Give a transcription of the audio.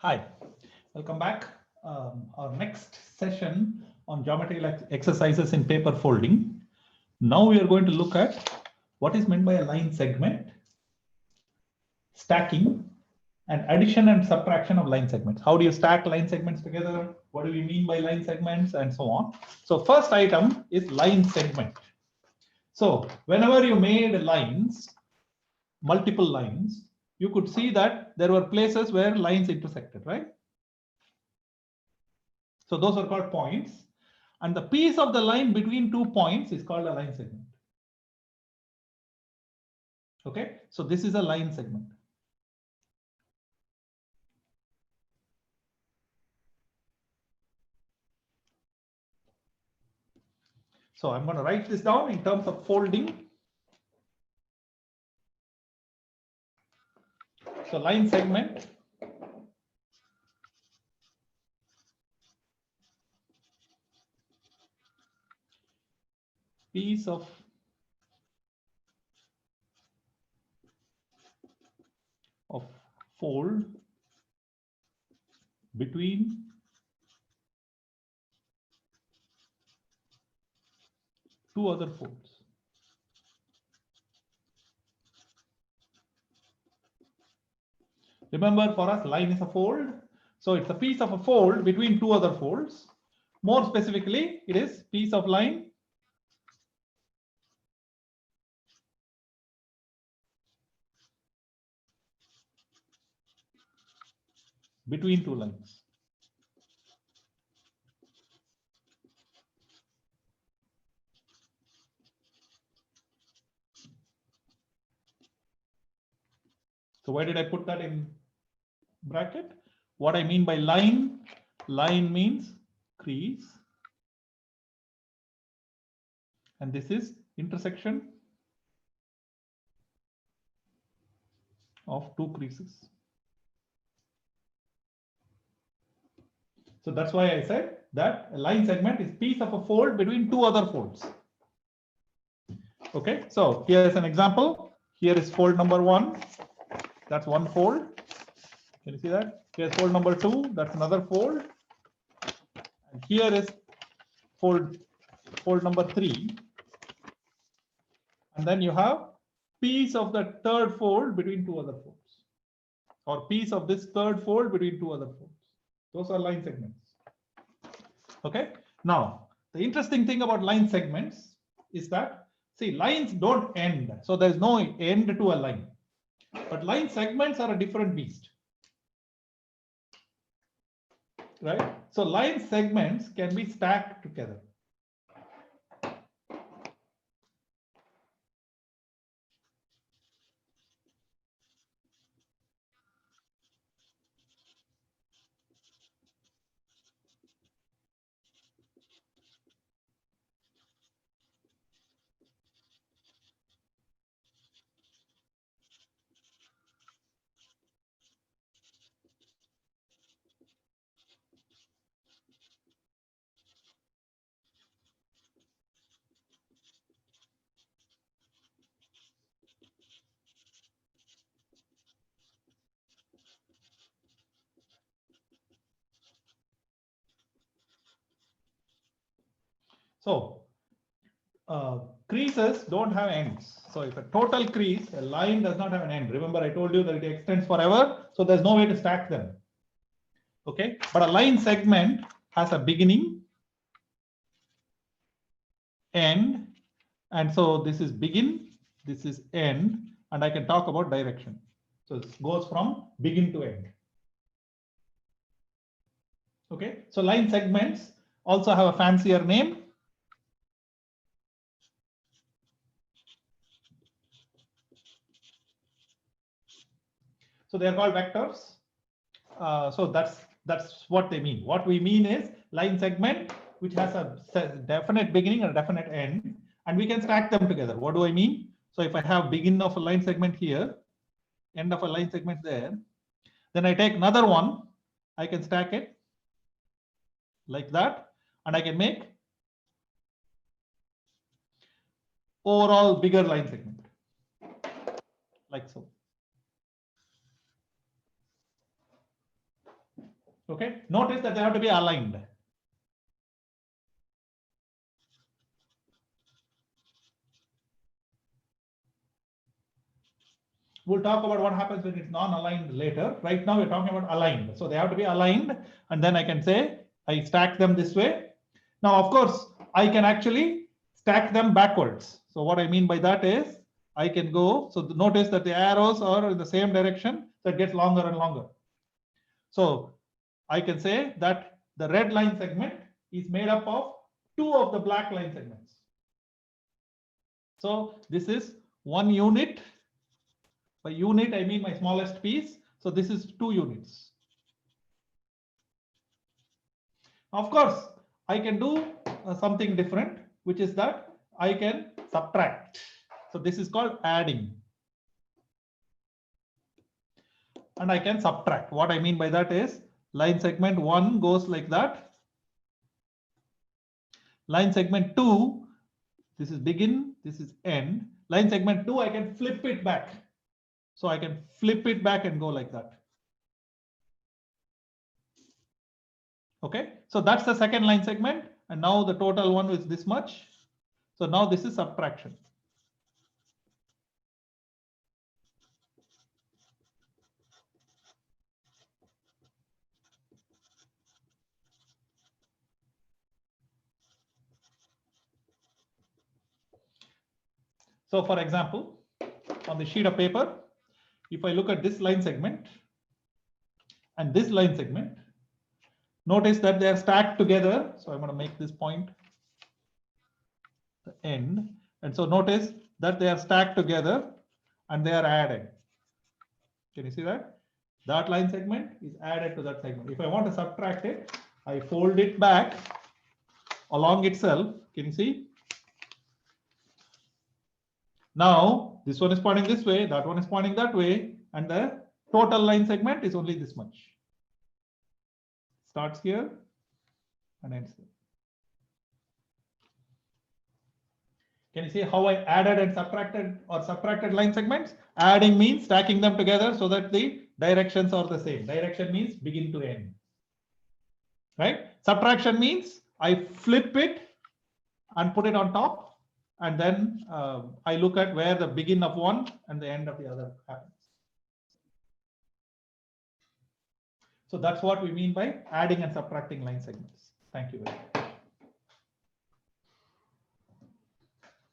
Hi, welcome back. Our next session on geometrical exercises in paper folding. Now we are going to look at what is meant by a line segment, stacking, and addition and subtraction of line segments. How do you stack line segments together? What do we mean by line segments and so on? So first item is line segment. So whenever you made lines, multiple lines, you could see that there were places where lines intersected, right? So those are called points. And the piece of the line between 2 points is called a line segment. Okay, so this is a line segment. So I'm going to write this down in terms of folding. So line segment piece of fold between two other folds. Remember, for us, line is a fold. So it's a piece of a fold between two other folds. More specifically, it is piece of line between two lines. So why did I put that in bracket? What I mean by line means crease, and this is intersection of two creases. So that's why I said that a line segment is piece of a fold between two other folds. Okay, so here is an example. Here is fold number 1. That's one fold. Can you see that? Here's fold number 2. That's another fold. And here is fold number 3. And then you have piece of the third fold between two other folds, or piece of this third fold between two other folds. Those are line segments. Okay. Now, the interesting thing about line segments is that, see, lines don't end. So there's no end to a line. But line segments are a different beast. Right? So line segments can be stacked together. So creases don't have ends. So if a total crease, a line does not have an end. Remember, I told you that it extends forever. So there's no way to stack them. Okay. But a line segment has a beginning, end. And so this is begin, this is end. And I can talk about direction. So it goes from begin to end. Okay. So line segments also have a fancier name. So they are called vectors. So that's what they mean. What we mean is line segment which has a definite beginning and a definite end, and we can stack them together. What do I mean? So if I have begin of a line segment here, end of a line segment there, then I take another one, I can stack it like that, and I can make overall bigger line segment like so. Okay, notice that they have to be aligned. We'll talk about what happens when it's non-aligned later. Right now, we're talking about aligned. So they have to be aligned. And then I can say, I stack them this way. Now, of course, I can actually stack them backwards. So what I mean by that is I can go. So notice that the arrows are in the same direction. So it gets longer and longer. So I can say that the red line segment is made up of 2 of the black line segments. So this is 1 unit. By unit, I mean my smallest piece. So this is 2 units. Of course, I can do something different, which is that I can subtract. So this is called adding. And I can subtract. What I mean by that is line segment 1 goes like that. Line segment 2, this is begin, this is end. Line segment 2, I can flip it back. So I can flip it back and go like that. Okay, so that's the second line segment. And now the total one is this much. So now this is subtraction. So for example, on the sheet of paper, if I look at this line segment and this line segment, notice that they are stacked together. So I'm going to make this point the end. And so notice that they are stacked together and they are added. Can you see that? That line segment is added to that segment. If I want to subtract it, I fold it back along itself. Can you see? Now this one is pointing this way, that one is pointing that way, and the total line segment is only this much. Starts here and ends here. Can you see how I added and subtracted line segments? Adding means stacking them together so that the directions are the same. Direction means begin to end. Right? Subtraction means I flip it and put it on top, and then I look at where the begin of one and the end of the other happens. So that's what we mean by adding and subtracting line segments. Thank you very much.